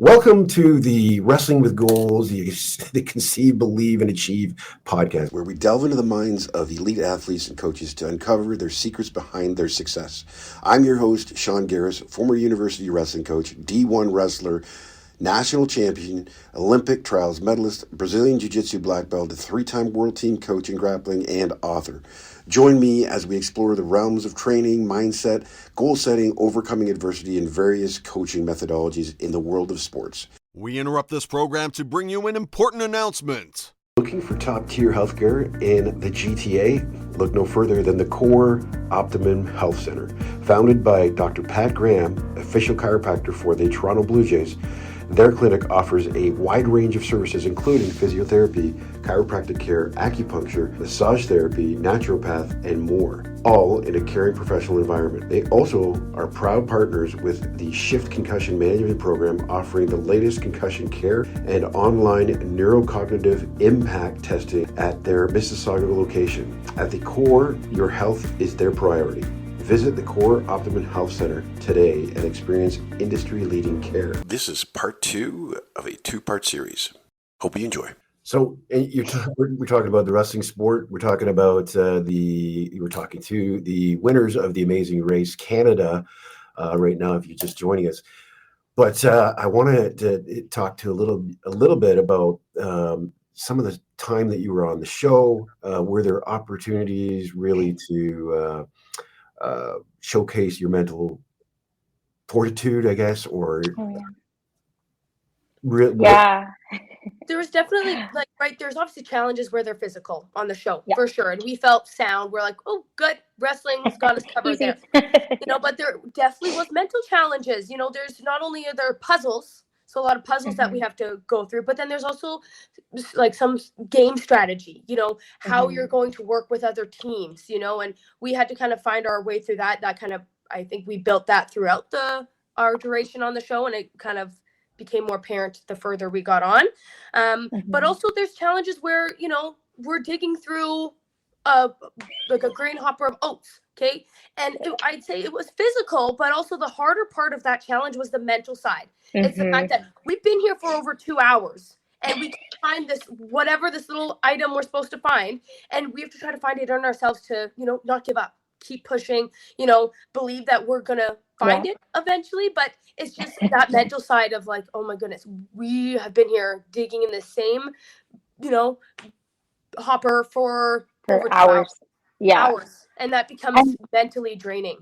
Welcome to the Wrestling with Goals, the Conceive, Believe, and Achieve podcast, where we delve into the minds of elite athletes and coaches to uncover their secrets behind their success. I'm your host, Sean Garris, former university wrestling coach, D1 wrestler, national champion, Olympic trials medalist, Brazilian Jiu-Jitsu black belt, a three-time world team coach in grappling, and author. Join me as we explore the realms of training, mindset, goal setting, overcoming adversity, and various coaching methodologies in the world of sports. We interrupt this program to bring you an important announcement. Looking for top-tier healthcare in the GTA? Look no further than the Core Optimum Health Center. Founded by Dr. Pat Graham, official chiropractor for the Toronto Blue Jays, their clinic offers a wide range of services including physiotherapy, chiropractic care, acupuncture, massage therapy, naturopath, and more, all in a caring professional environment. They also are proud partners with the Shift Concussion Management Program, offering the latest concussion care and online neurocognitive impact testing at their Mississauga location. At the Core, your health is their priority. Visit the Core Optimum Health Center today and experience industry-leading care. This is part 2 of a 2-part series. Hope you enjoy. So we're talking about the wrestling sport. We're talking about we're talking to the winners of the Amazing Race Canada right now, if you're just joining us. But I wanted to talk to a little bit about some of the time that you were on the show. Were there opportunities really to showcase your mental fortitude, I guess, or there was definitely there's obviously challenges where they're physical on the show for sure, and we felt sound. We're like, oh, good, wrestling's got us covered there, but there definitely was mental challenges. There's not only are there puzzles, so a lot of puzzles that we have to go through, but then there's also like some game strategy, how you're going to work with other teams, and we had to kind of find our way through that kind of, I think we built that throughout our duration on the show, and it kind of became more apparent the further we got on. But also there's challenges where, we're digging through like a grain hopper of oats. Okay. And I'd say it was physical, but also the harder part of that challenge was the mental side. It's the fact that we've been here for over 2 hours and we can find this little item we're supposed to find. And we have to try to find it on ourselves to, not give up, keep pushing, believe that we're going to find it eventually. But it's just that mental side of like, oh my goodness, we have been here digging in the same, hopper for over hours. Hours. And that becomes mentally draining.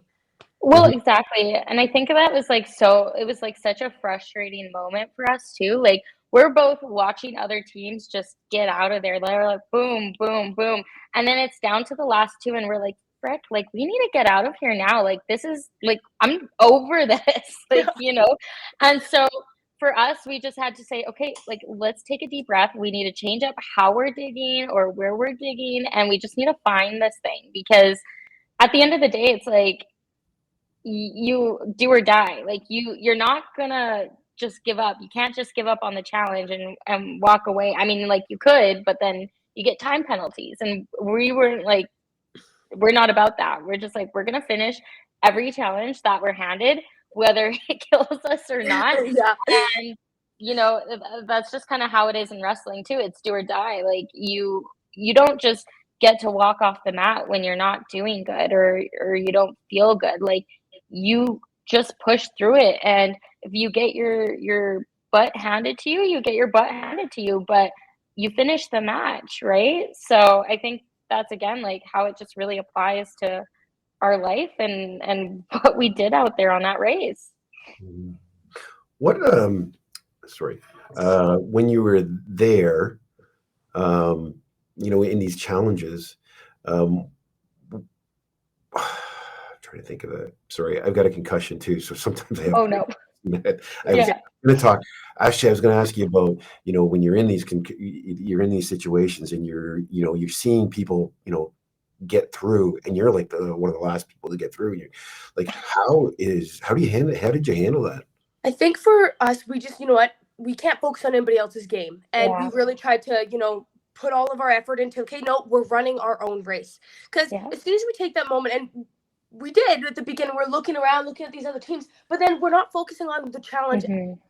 Well, exactly. And I think that was it was such a frustrating moment for us too. Like, we're both watching other teams just get out of there. They're like, boom, boom, boom. And then it's down to the last two. And we're like, frick, like, we need to get out of here now. Like, this is like, I'm over this, And so for us, we just had to say, okay, like, let's take a deep breath. We need to change up how we're digging or where we're digging. And we just need to find this thing, because at the end of the day, it's like, you do or die. Like, you're not gonna just give up. You can't just give up on the challenge and walk away. I mean, like, you could, but then you get time penalties. And we're not about that. We're just like, we're gonna finish every challenge that we're handed, whether it kills us or not. And that's just kind of how it is in wrestling too. It's do or die. Like, you don't just get to walk off the mat when you're not doing good or you don't feel good. Like, you just push through it, and if you get your butt handed to you, you get your butt handed to you, but you finish the match, right? So I think that's, again, like, how it just really applies to our life and what we did out there on that race. What when you were there, in these challenges, trying to think of it. Sorry, I've got a concussion too, so sometimes I have. Oh no. I was going to talk. Actually, I was going to ask you about, when you're in these situations and you're seeing people, get through, and you're like one of the last people to get through. And you're like, how did you handle that? I think for us, we just, we can't focus on anybody else's game, and we really tried to, put all of our effort into, okay, no, we're running our own race, because as soon as we take that moment, and we did at the beginning. We're looking around, looking at these other teams, but then we're not focusing on the challenge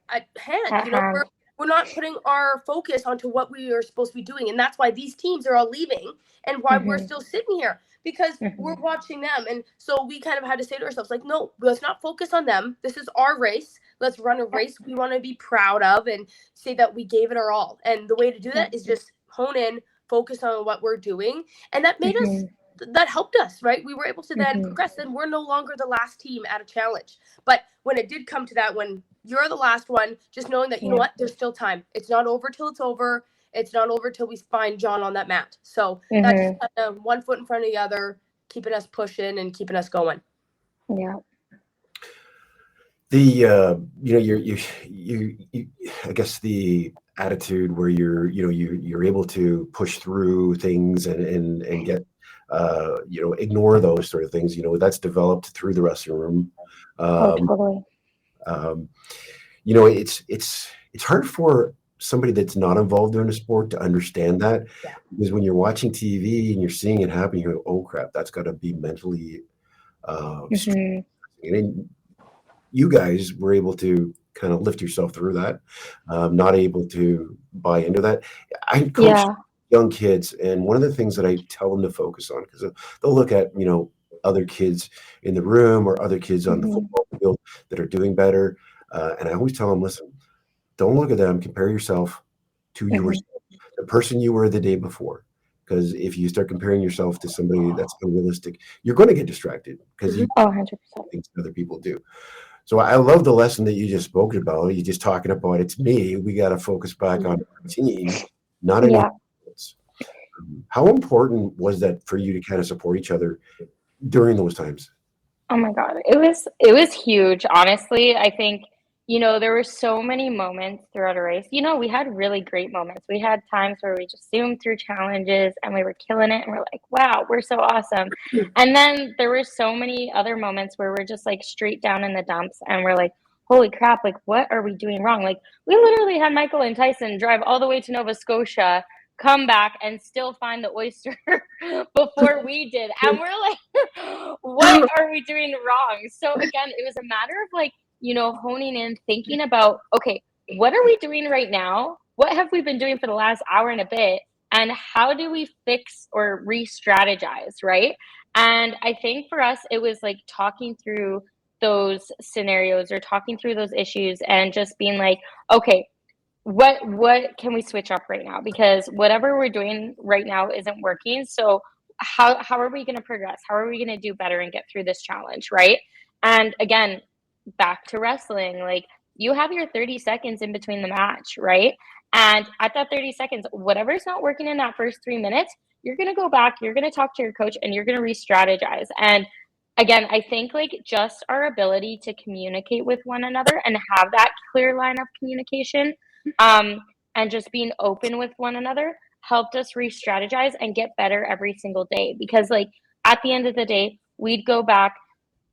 at hand. We're not putting our focus onto what we are supposed to be doing. And that's why these teams are all leaving and why we're still sitting here, because we're watching them. And so we kind of had to say to ourselves, like, no, let's not focus on them. This is our race. Let's run a race we want to be proud of and say that we gave it our all. And the way to do that is just hone in, focus on what we're doing. And that made us, that helped us, right? We were able to then progress. And we're no longer the last team at a challenge. But when it did come to that, when you're the last one, just knowing that, you know what, there's still time. It's not over till it's over. It's not over till we find John on that mat. So that's just kind of one foot in front of the other, keeping us pushing and keeping us going. Yeah. The you I guess the attitude where you're able to push through things and get ignore those sort of things, that's developed through the wrestling room. Totally. It's hard for somebody that's not involved in a sport to understand that, because when you're watching TV and you're seeing it happen, you go, oh crap, that's got to be mentally and you guys were able to kind of lift yourself through that, not able to buy into that. I coach young kids, and one of the things that I tell them to focus on, because they'll look at other kids in the room or other kids on the football field that are doing better, and I always tell them, listen, don't look at them, compare yourself to yourself, the person you were the day before. Because if you start comparing yourself to somebody that's unrealistic, you're going to get distracted because you 100%. things other people do. So I love the lesson that you just spoke about. You're just talking about it's me. We got to focus back on our team, not anyone else. How important was that for you to kind of support each other during those times? Oh my God. It was huge. Honestly, I think, there were so many moments throughout a race. We had really great moments. We had times where we just zoomed through challenges and we were killing it and we're like, wow, we're so awesome. And then there were so many other moments where we're just like straight down in the dumps and we're like, holy crap, like what are we doing wrong? Like we literally had Michael and Tyson drive all the way to Nova Scotia, come back and still find the oyster before we did. And we're like, what are we doing wrong? So again, it was a matter of like, honing in, thinking about, okay, what are we doing right now? What have we been doing for the last hour and a bit? And how do we fix or re-strategize, right? And I think for us, it was like talking through those scenarios or talking through those issues and just being like, okay, what can we switch up right now? Because whatever we're doing right now isn't working. So how are we going to progress? How are we going to do better and get through this challenge, right? And again, back to wrestling, like you have your 30 seconds in between the match, right? And at that 30 seconds, whatever's not working in that first 3 minutes, you're going to go back, you're going to talk to your coach, and you're going to re-strategize. And again, I think like just our ability to communicate with one another and have that clear line of communication, and just being open with one another helped us re-strategize and get better every single day. Because like at the end of the day, we'd go back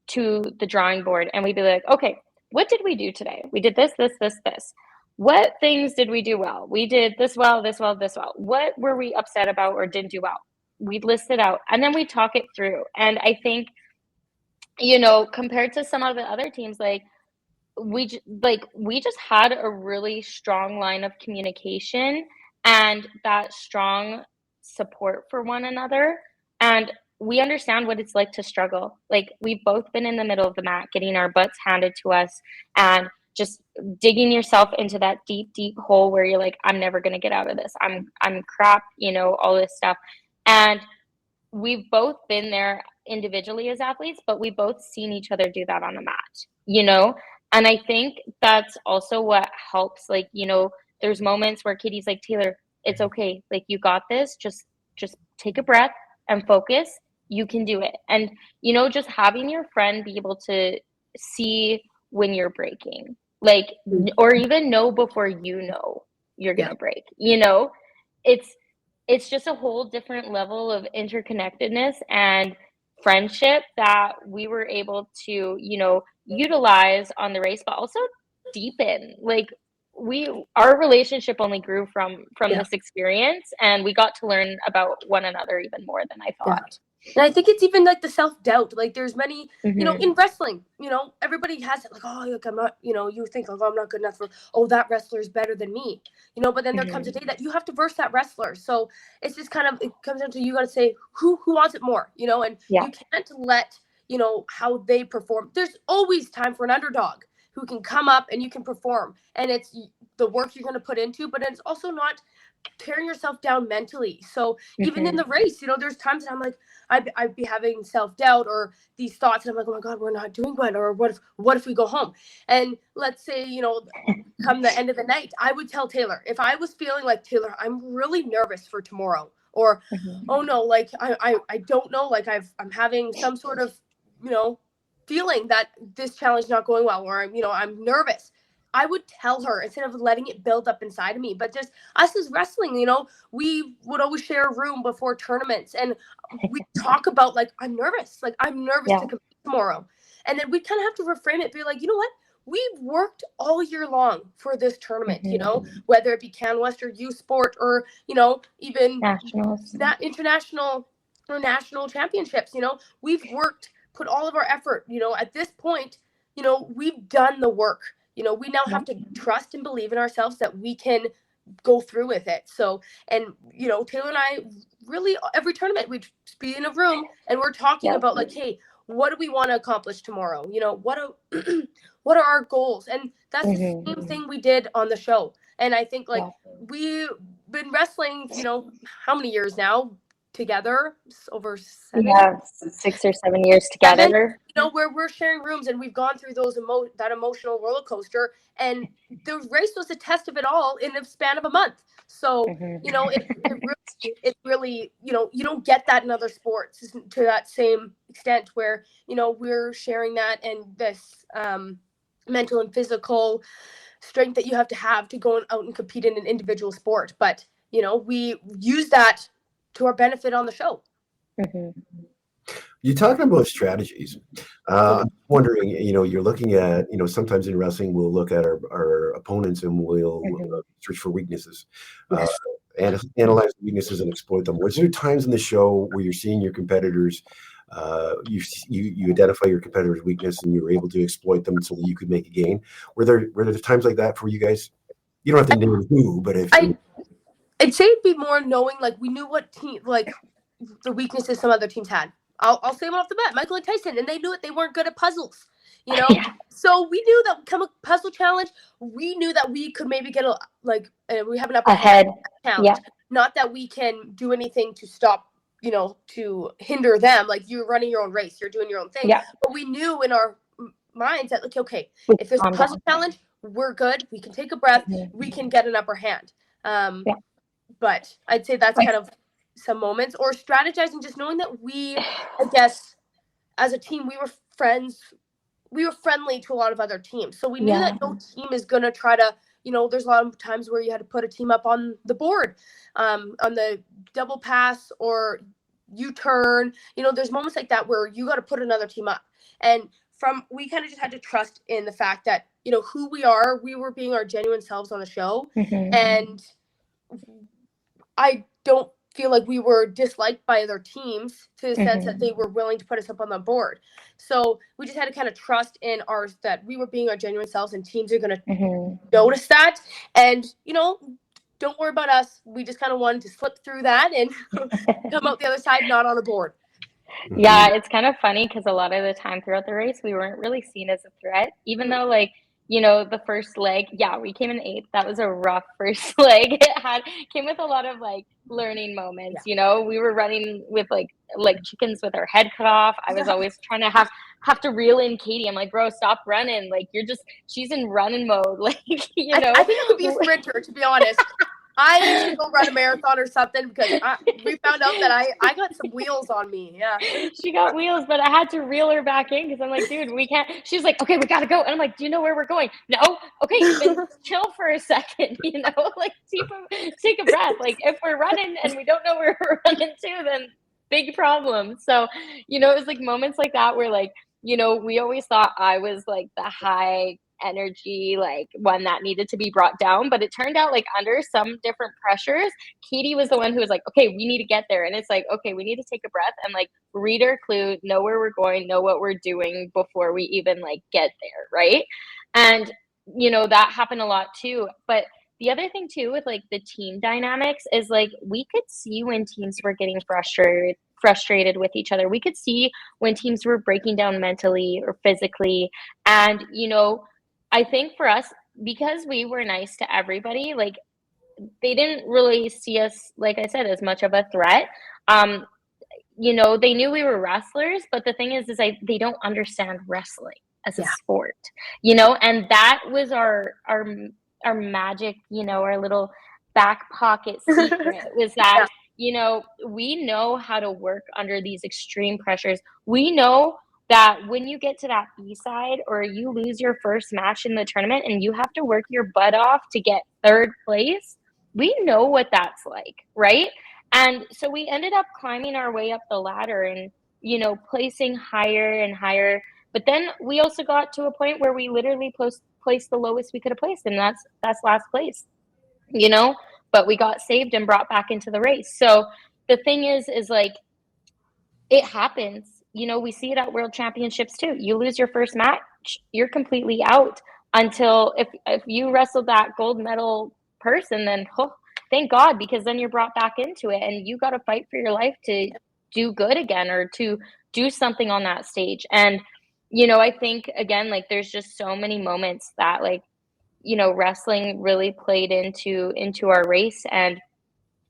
to the drawing board and we'd be like, okay, what did we do today? We did this. What things did we do well? We did this well. What were we upset about or didn't do well? We'd list it out and then we talk it through. And I think, compared to some of the other teams, like we just had a really strong line of communication and that strong support for one another. And we understand what it's like to struggle. Like we've both been in the middle of the mat, getting our butts handed to us and just digging yourself into that deep, deep hole where you're like, I'm never going to get out of this. I'm crap, all this stuff. And we've both been there individually as athletes, but we've both seen each other do that on the mat, And I think that's also what helps. Like, there's moments where Katie's like, Taylor, it's okay. Like you got this. Just take a breath and focus. You can do it. And, just having your friend be able to see when you're breaking, like, or even know before you're going to break, it's just a whole different level of interconnectedness and friendship that we were able to, utilize on the race, but also deepen. Like our relationship only grew from this experience, and we got to learn about one another even more than I thought. And I think it's even like the self-doubt. Like there's many, Mm-hmm. in wrestling, everybody has it like, oh, look, I'm not, you think like, oh, I'm not good enough for, oh, that wrestler is better than me, but then there comes a day that you have to verse that wrestler. So it's just kind of, it comes down to, you got to say who wants it more, and Yeah. you can't let, how they perform. There's always time for an underdog who can come up and you can perform. And it's the work you're going to put into, but it's also not tearing yourself down mentally. So even in the race, there's times that I'm like, I'd be having self-doubt or these thoughts, and I'm like, oh my God, we're not doing good, or what if we go home? And let's say, come the end of the night, I would tell Taylor, if I was feeling like, Taylor, I'm really nervous for tomorrow, or oh no, like I don't know, like I'm having some sort of, feeling that this challenge is not going well, or I'm nervous. I would tell her instead of letting it build up inside of me. But just us as wrestling, we would always share a room before tournaments, and we talk about like, I'm nervous to compete tomorrow. And then we kind of have to reframe it, be like, you know what? We've worked all year long for this tournament, whether it be CanWest or U Sport or, even Nationals. that international or national championships, we've worked, put all of our effort, at this point, we've done the work. We now have to trust and believe in ourselves that we can go through with it. So, and, Taylor and I really, every tournament, we'd be in a room and we're talking about like, hey, what do we want to accomplish tomorrow? What are our goals? And that's the same thing we did on the show. And I think like we've been wrestling, how many years now together? Over 7? Yeah, 6 or 7 years together. Where we're sharing rooms and we've gone through that emotional roller coaster, and the race was a test of it all in the span of a month. So, it really, you don't get that in other sports to that same extent where, we're sharing that, and this mental and physical strength that you have to go out and compete in an individual sport. But, we use that to our benefit on the show. You're talking about strategies. I'm wondering, you're looking at, sometimes in wrestling, we'll look at our opponents and we'll search for weaknesses, and analyze the weaknesses and exploit them. Was there times in the show where you're seeing your competitors, you identify your competitor's weakness and you were able to exploit them so that you could make a gain? Were there times like that for you guys? You don't have to name who, but if I'd say it'd be more knowing, like, we knew what team, like, the weaknesses some other teams had. I'll say them off the bat. Michael and Tyson, and they knew it. They weren't good at puzzles, So we knew that come a puzzle challenge, we knew that we could maybe get we have an upper ahead challenge. Not that we can do anything to stop, to hinder them. Like, you're running your own race, you're doing your own thing. But we knew in our minds that, like, okay, if there's a puzzle challenge, we're good. We can take a breath. We can get an upper hand. But I'd say that's kind of some moments, or strategizing, just knowing that we, I guess, as a team, we were friends. We were friendly to a lot of other teams. So we knew that no team is going to try to, there's a lot of times where you had to put a team up on the board, on the double pass or U-turn. There's moments like that where you got to put another team up. And we kind of just had to trust in the fact that, who we are, we were being our genuine selves on the show. And I don't feel like we were disliked by other teams to the sense that they were willing to put us up on the board. So we just had to kind of trust in that we were being our genuine selves, and teams are going to notice that. And, don't worry about us. We just kind of wanted to slip through that and come out the other side, not on a board. Yeah, it's kind of funny because a lot of the time throughout the race, we weren't really seen as a threat, even though, like, the first leg, we came in 8th. That was a rough first leg. It came with a lot of like learning moments. We were running with like chickens with our head cut off. I was always trying to have to reel in Katie. I'm like, bro, stop running. Like, she's in running mode. Like, I think I could be a sprinter, to be honest. I should go run a marathon or something, because we found out that I got some wheels on me. Yeah. She got wheels, but I had to reel her back in because I'm like, dude, we can't. She's like, okay, we got to go. And I'm like, do you know where we're going? No. Okay, then chill for a second, like take a breath. Like, if we're running and we don't know where we're running to, then big problem. So, it was like moments like that where, like, we always thought I was like the high energy, like one that needed to be brought down. But it turned out like under some different pressures, Katie was the one who was like, okay, we need to get there. And it's like, okay, we need to take a breath and like read our clue, know where we're going, know what we're doing before we even like get there. Right. And, that happened a lot too. But the other thing too with like the team dynamics is like we could see when teams were getting frustrated with each other. We could see when teams were breaking down mentally or physically. And, I think for us, because we were nice to everybody, like they didn't really see us, like I said, as much of a threat. They knew we were wrestlers, but the thing is they don't understand wrestling as a sport, and that was our magic, our little back pocket secret was that, we know how to work under these extreme pressures. We know that when you get to that B-side or you lose your first match in the tournament and you have to work your butt off to get third place, we know what that's like, right? And so we ended up climbing our way up the ladder and, placing higher and higher. But then we also got to a point where we literally placed the lowest we could have placed, and that's last place, but we got saved and brought back into the race. So the thing is like, it happens, we see it at world championships too. You lose your first match, you're completely out until if you wrestled that gold medal person, then thank God, because then you're brought back into it and you got to fight for your life to do good again or to do something on that stage. And I think again, like there's just so many moments that like, wrestling really played into our race and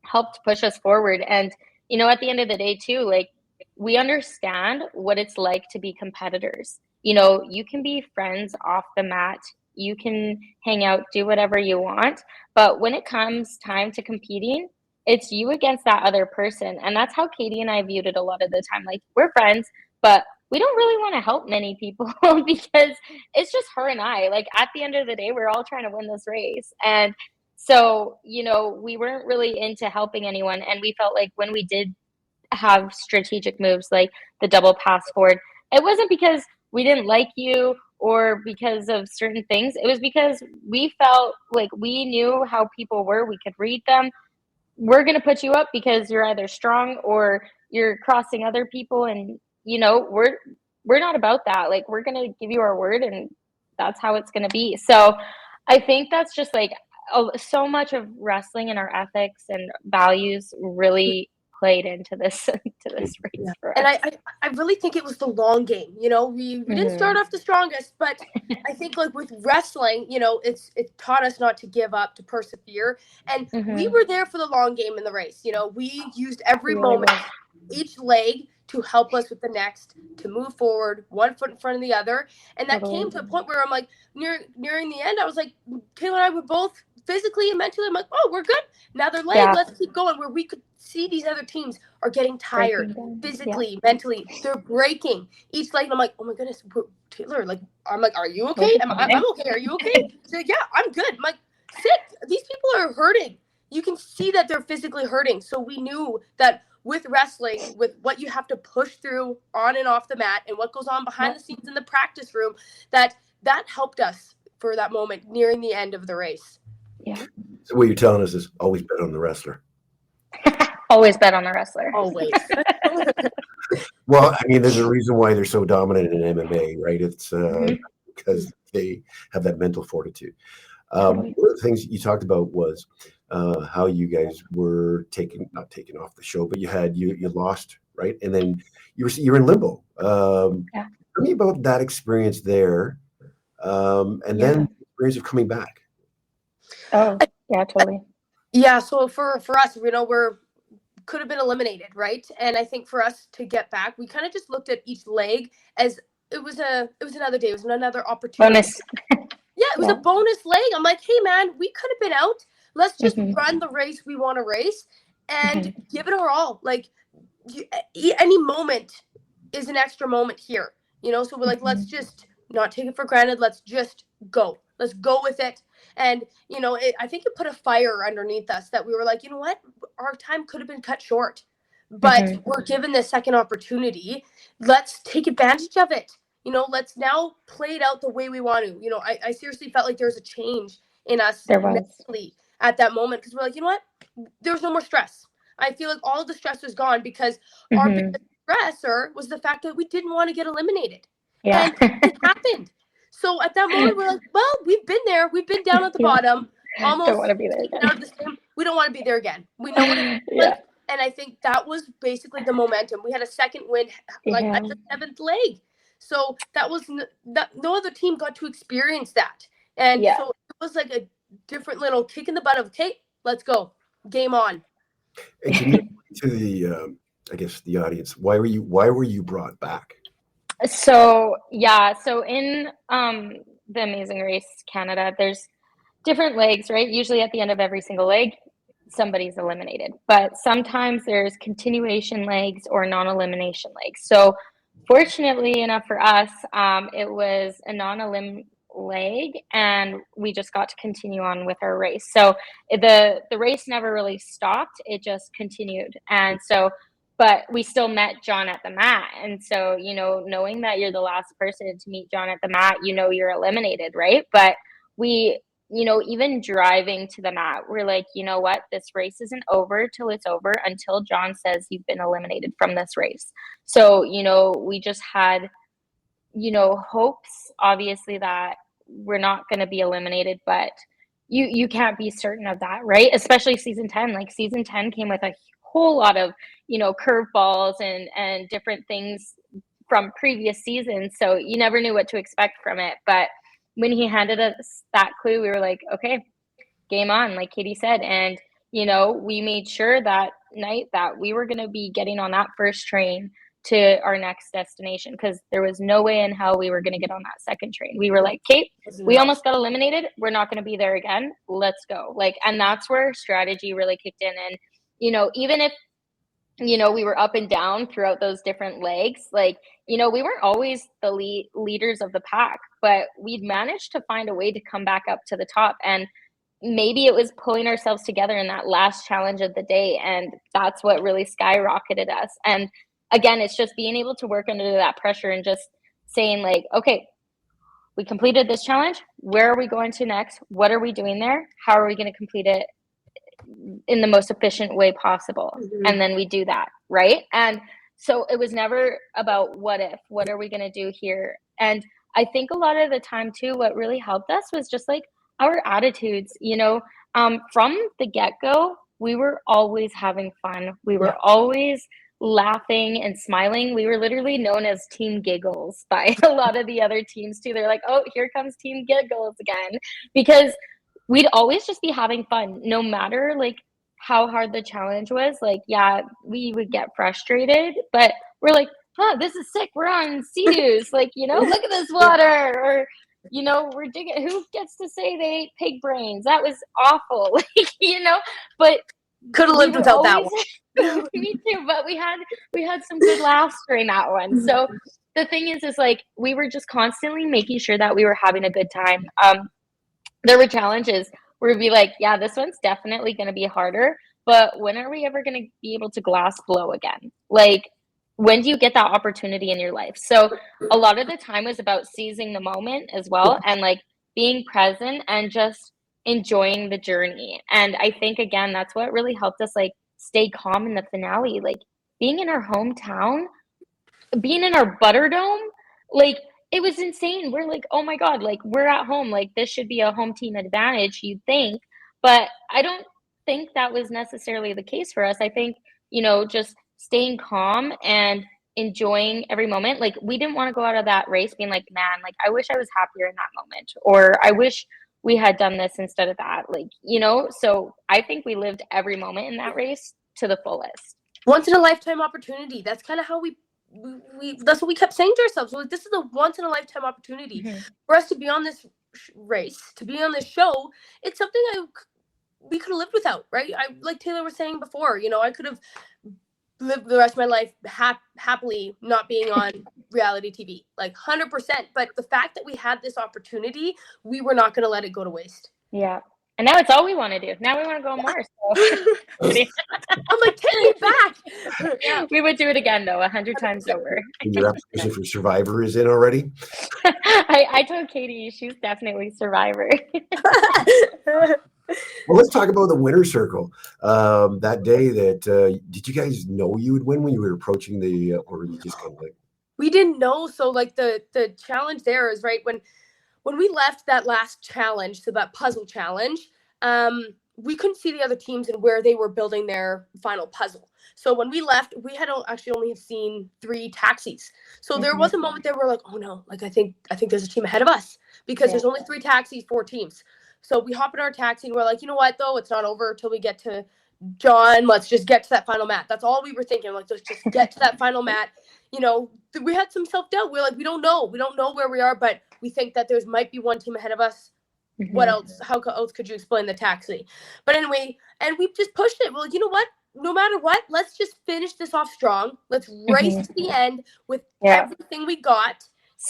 helped push us forward. And, at the end of the day too, like we understand what it's like to be competitors. You can be friends off the mat. You can hang out, do whatever you want. But when it comes time to competing, it's you against that other person. And that's how Katie and I viewed it a lot of the time. Like we're friends, but we don't really want to help many people because it's just her and I. Like at the end of the day, we're all trying to win this race. And so, we weren't really into helping anyone. And we felt like when we did have strategic moves like the double pass forward, it wasn't because we didn't like you or because of certain things. It was because we felt like we knew how people were. We could read them. We're going to put you up because you're either strong or you're crossing other people. And, we're not about that. Like, we're going to give you our word and that's how it's going to be. So I think that's just like so much of wrestling and our ethics and values really played into this race for us. And I really think it was the long game. We didn't start off the strongest, but I think like with wrestling, it taught us not to give up, to persevere, and we were there for the long game in the race. We used every moment, each leg to help us with the next, to move forward, one foot in front of the other, and that came to a point where I'm like nearing the end, I was like, Kayla and I were both physically and mentally, I'm like, oh, we're good. Another leg, let's keep going. Where we could see these other teams are getting tired physically, mentally. They're breaking each leg. And I'm like, oh my goodness, Taylor, like, I'm like, are you okay? I'm okay. Are you okay? She's like, yeah, I'm good. I'm like, sick. These people are hurting. You can see that they're physically hurting. So we knew that with wrestling, with what you have to push through on and off the mat and what goes on behind the scenes in the practice room, that helped us for that moment nearing the end of the race. Yeah. So what you're telling us is always bet on the wrestler. Always bet on the wrestler. Always. Well, I mean, there's a reason why they're so dominant in MMA, right? It's because they have that mental fortitude. One of the things you talked about was how you guys were not taken off the show, but you lost, right? And then you're in limbo. Tell me about that experience there, and then the experience of coming back. Oh, yeah, totally. Yeah, so for us, we're could have been eliminated, right? And I think for us to get back, we kind of just looked at each leg as it was another day, it was another opportunity. Bonus. Yeah, it was a bonus leg. I'm like, hey man, we could have been out. Let's just run the race we want to race and give it our all. Like any moment is an extra moment here, so we're like, let's just not take it for granted. Let's just go. Let's go with it. And, I think it put a fire underneath us that we were like, you know what? Our time could have been cut short, but we're given this second opportunity. Let's take advantage of it. let's now play it out the way we want to. I seriously felt like there was a change in us mentally at that moment, because we're like, you know what? There's no more stress. I feel like all of the stress was gone, because our biggest stressor was the fact that we didn't want to get eliminated. And it happened. So at that moment, we're like, well, we've been there. We've been down at the bottom. Almost don't want to be there again. We don't want to be there again. We know what it's like. And I think that was basically the momentum. We had a second win at the 7th leg. So that was no other team got to experience that. And so it was like a different little kick in the butt of, okay, let's go. Game on. And can you to the I guess the audience, why were you brought back? So in the Amazing Race Canada, there's different legs, right? Usually at the end of every single leg, somebody's eliminated. But sometimes there's continuation legs or non-elimination legs. So fortunately enough for us, it was a non-elim leg, and we just got to continue on with our race. So the race never really stopped. It just continued. And so, but we still met John at the mat. And so, knowing that you're the last person to meet John at the mat, you're eliminated, right? But we, even driving to the mat, we're like, you know what? This race isn't over till it's over, until John says you've been eliminated from this race. So, we just had, hopes, obviously, that we're not going to be eliminated, but you can't be certain of that, right? Especially season 10. Like, season 10 came with a whole lot of, curveballs and different things from previous seasons. So you never knew what to expect from it. But when he handed us that clue, we were like, okay, game on, like Katie said. And, we made sure that night that we were going to be getting on that first train to our next destination, because there was no way in hell we were going to get on that second train. We were like, Kate, we almost got eliminated. We're not going to be there again. Let's go. And that's where strategy really kicked in. And, even if, we were up and down throughout those different legs, we weren't always the leaders of the pack, but we'd managed to find a way to come back up to the top. And maybe it was pulling ourselves together in that last challenge of the day. And that's what really skyrocketed us. And again, it's just being able to work under that pressure and just saying, like, okay, we completed this challenge. Where are we going to next? What are we doing there? How are we going to complete it in the most efficient way possible? And then we do that, right? And so it was never about what are we going to do here? And I think a lot of the time too, what really helped us was just like our attitudes, from the get-go, we were always having fun. We were always laughing and smiling. We were literally known as Team Giggles by a lot of the other teams too. They're like, oh, here comes Team Giggles again, because we'd always just be having fun, no matter how hard the challenge was. We would get frustrated, but we're like, oh, this is sick. We're on Sea-Doos. Look at this water. Or, we're digging. Who gets to say they ate pig brains? That was awful. But could have lived without that one. Me too. But we had some good laughs during that one. So the thing is we were just constantly making sure that we were having a good time. There were challenges where we'd be like, yeah, this one's definitely going to be harder, but when are we ever going to be able to glass blow again? When do you get that opportunity in your life? So a lot of the time was about seizing the moment as well, and being present and just enjoying the journey. And I think, again, that's what really helped us stay calm in the finale. Being in our hometown, being in our Butterdome, it was insane. We're like, oh my God, we're at home. This should be a home team advantage, you'd think. But I don't think that was necessarily the case for us. I think, just staying calm and enjoying every moment. We didn't want to go out of that race being like, man, I wish I was happier in that moment. Or I wish we had done this instead of that. So I think we lived every moment in that race to the fullest. Once in a lifetime opportunity. That's kind of how we that's what we kept saying to ourselves. This is a once in a lifetime opportunity for us to be on this race, to be on this show. It's something we could have lived without, right? Like Taylor was saying before, I could have lived the rest of my life happily not being on reality TV, 100%. But the fact that we had this opportunity, we were not going to let it go to waste. Yeah. And now it's all we want to do. Now we want to go more. So. I'm like, take me back. Yeah. We would do it again though, 100 times over. And your application for Survivor is in already? I told Katie she's definitely Survivor. Well, let's talk about the winner's circle. That day that, did you guys know you would win when you were approaching the, or you just kind of like? We didn't know. So like the challenge there is right when we left that last challenge, so that puzzle challenge, we couldn't see the other teams and where they were building their final puzzle. So when we left, we had actually only seen 3 taxis. So there was a moment there where we're like, oh no, like I think there's a team ahead of us because there's only 3 taxis, 4 teams. So we hop in our taxi and we're like, you know what though, it's not over till we get to John. Let's just get to that final mat. That's all we were thinking. Like, let's just get to that final mat. You know, we had some self-doubt. We're like, we don't know where we are, but we think that there's might be one team ahead of us. What else? How else could you explain the taxi? But anyway, and we just pushed it. We're like, you know what? No matter what, let's just finish this off strong. Let's race to the end with everything we got.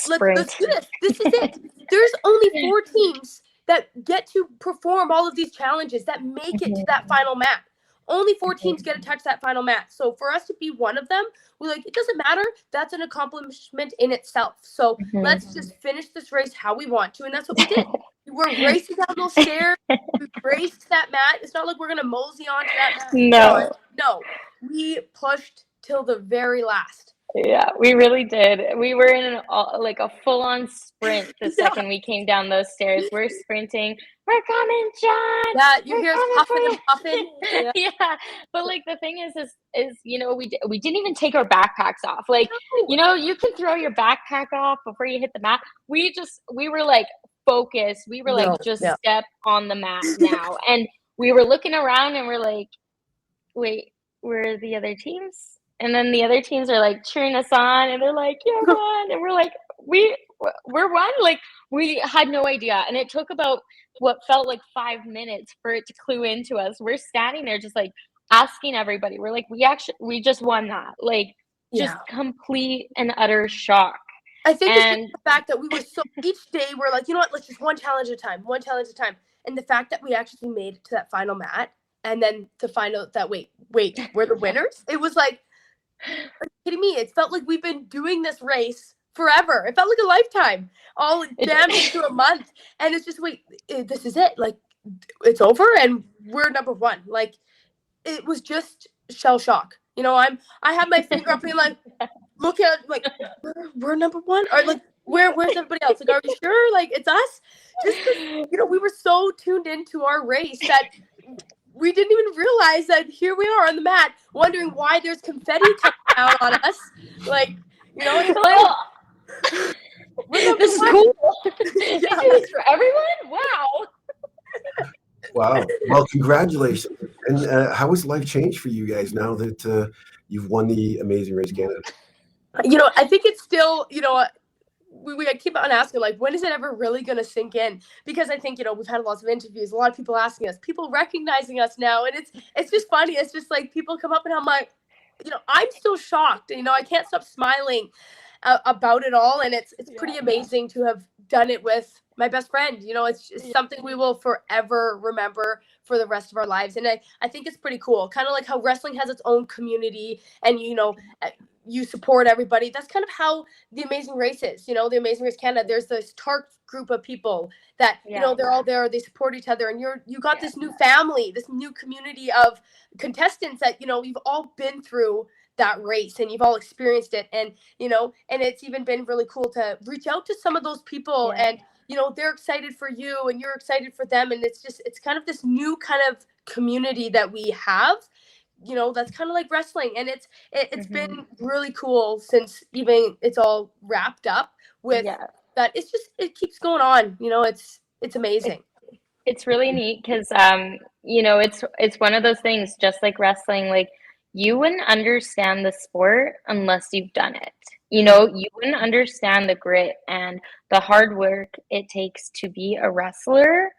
Let's do this. This is it. There's only 4 teams that get to perform all of these challenges that make it to that final mat. Only 4 teams get to touch that final mat. So for us to be one of them, we're like, it doesn't matter. That's an accomplishment in itself. So let's just finish this race how we want to. And that's what we did. We're racing down those stairs. We raced that mat. It's not like we're going to mosey onto that mat. No. We pushed till the very last. Yeah, we really did. We were in a full-on sprint the second we came down those stairs. We're sprinting. We're coming, John. Yeah, you hear us puffing and puffing. Yeah, but like the thing is you know, we didn't even take our backpacks off. Like, you know, you can throw your backpack off before you hit the mat. We were like focused. We were like, step on the mat now. And we were looking around and we're like, wait, where are the other teams? And then the other teams are like cheering us on and they're like, yeah, won. And we're like, we're one. Like, we had no idea. And it took about what felt like 5 minutes for it to clue into us. We're standing there just like asking everybody. We're like, we just won that. Like, just complete and utter shock. I think it's the fact that we were so, each day we're like, you know what, let's just one challenge at a time. And the fact that we actually made it to that final mat and then to find out that, wait, we're the winners. It was like, are you kidding me? It felt like we've been doing this race forever. It felt like a lifetime, all jammed into a month. And it's just, wait, this is it. Like, it's over and we're number 1. Like, it was just shell shock. You know, I have my finger up and like, looking at like, we're number 1? Or like, where's everybody else? Like, are we sure? Like, it's us? Just because, you know, we were so tuned into our race that we didn't even realize that here we are on the mat, wondering why there's confetti coming out on us. Like, you know, it's like, this is cool. They do this for everyone? Wow. Wow. Well, congratulations. And how has life changed for you guys now that you've won the Amazing Race Canada? You know, I think it's still, you know, we keep on asking, like, when is it ever really going to sink in? Because I think, you know, we've had lots of interviews, a lot of people asking us, people recognizing us now. And it's just funny. It's just like people come up and I'm like, you know, I'm still shocked. You know, I can't stop smiling about it all. And it's pretty amazing to have done it with my best friend. You know, it's something we will forever remember for the rest of our lives. And I think it's pretty cool. Kind of like how wrestling has its own community and, you know, you support everybody. That's kind of how the Amazing Race is. You know, the Amazing Race Canada, there's this tart group of people that, you know, they're all there, they support each other. And you got this new family, this new community of contestants that, you know, you've all been through that race and you've all experienced it. And, you know, and it's even been really cool to reach out to some of those people and, you know, they're excited for you and you're excited for them. And it's kind of this new kind of community that we have, you know, that's kind of like wrestling. And it's been really cool since even it's all wrapped up with that. It's just, it keeps going on, you know, it's amazing. It's really neat because, you know, it's one of those things, just like wrestling, like you wouldn't understand the sport unless you've done it. You know, you wouldn't understand the grit and the hard work it takes to be a wrestler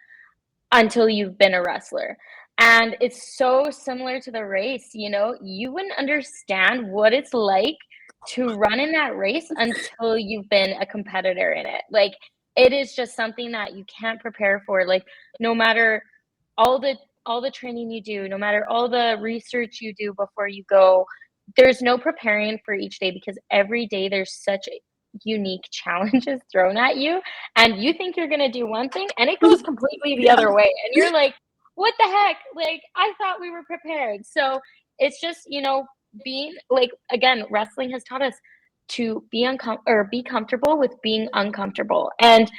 until you've been a wrestler. And it's so similar to the race, you know, you wouldn't understand what it's like to run in that race until you've been a competitor in it. Like, it is just something that you can't prepare for. Like, no matter all the training you do, no matter all the research you do before you go, there's no preparing for each day because every day there's such unique challenges thrown at you, and you think you're going to do one thing and it goes completely the other way, and you're like, what the heck, like I thought we were prepared. So it's just, being like, again, wrestling has taught us to be comfortable with being uncomfortable. And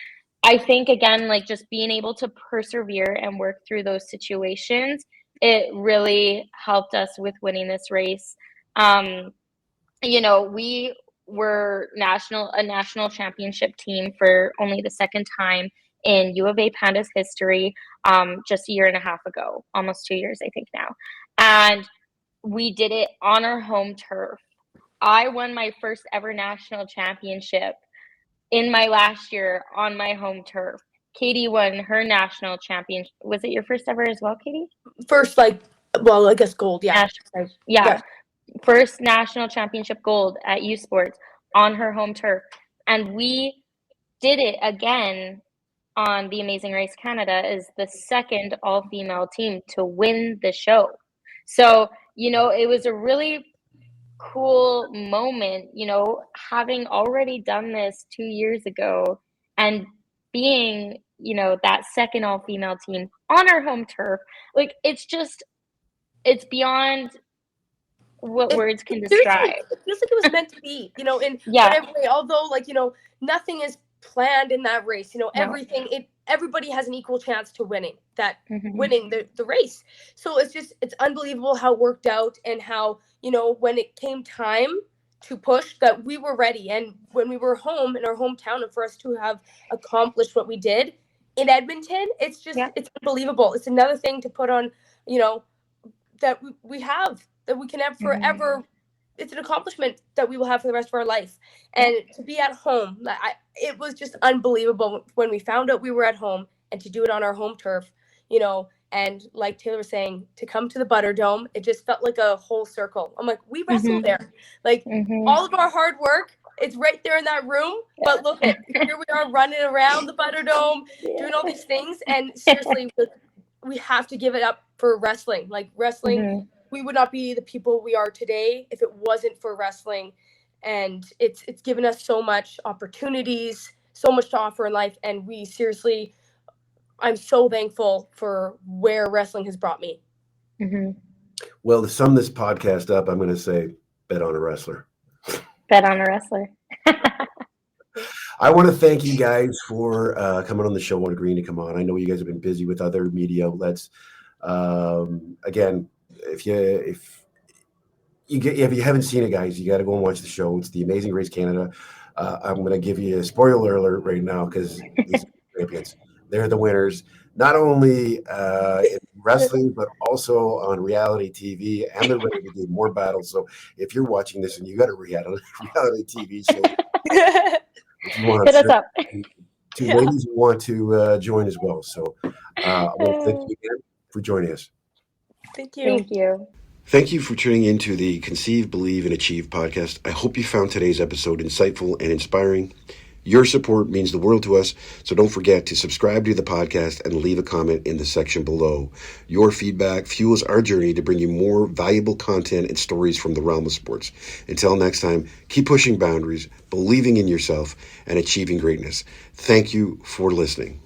I think, again, like just being able to persevere and work through those situations, it really helped us with winning this race. We were a national championship team for only the second time in U of A Panda's history, just a year and a half ago, almost 2 years, I think now. And we did it on our home turf. I won my first ever national championship in my last year on my home turf. Katie won her national championship. Was it your first ever as well, Katie? First, I guess gold, yeah. Yeah. First national championship gold at U Sports on her home turf. And we did it again on The Amazing Race Canada as the second all-female team to win the show. So, it was a really cool moment, having already done this 2 years ago and being, that second all-female team on our home turf. Like, it's beyond what words can describe. It feels like it was meant to be, in whatever way. Although, nothing is planned in that race. Everybody has an equal chance to winning the race. So it's unbelievable how it worked out, and how, when it came time to push, that we were ready. And when we were home in our hometown, and for us to have accomplished what we did in Edmonton, it's it's unbelievable. It's another thing to put on, that we have, that we can have forever. It's an accomplishment that we will have for the rest of our life. And to be at home, it was just unbelievable when we found out we were at home, and to do it on our home turf, and like Taylor was saying, to come to the Butterdome, it just felt like a whole circle. I'm like, we wrestled there. Like, all of our hard work, it's right there in that room. But look, here we are running around the Butterdome, doing all these things. And seriously, we have to give it up for wrestling. Like, wrestling, we would not be the people we are today if it wasn't for wrestling. And it's given us so much opportunities, so much to offer in life. And I'm so thankful for where wrestling has brought me. Well, to sum this podcast up, I'm going to say, bet on a wrestler. Bet on a wrestler. I want to thank you guys for coming on the show and agreeing to come on. I know you guys have been busy with other media outlets. Again, if you haven't seen it, guys, you got to go and watch the show. It's The Amazing Race Canada. I'm going to give you a spoiler alert right now, because these champions, they're the winners, not only in wrestling, but also on reality TV, and they're ready to do more battles. So if you're watching this and you got a reality TV show, if you want hit us up. Two ladies who want to join as well. So I want to thank you again for joining us. Thank you. Thank you. Thank you for tuning in to the Conceive, Believe, and Achieve podcast. I hope you found today's episode insightful and inspiring. Your support means the world to us, so don't forget to subscribe to the podcast and leave a comment in the section below. Your feedback fuels our journey to bring you more valuable content and stories from the realm of sports. Until next time, keep pushing boundaries, believing in yourself, and achieving greatness. Thank you for listening.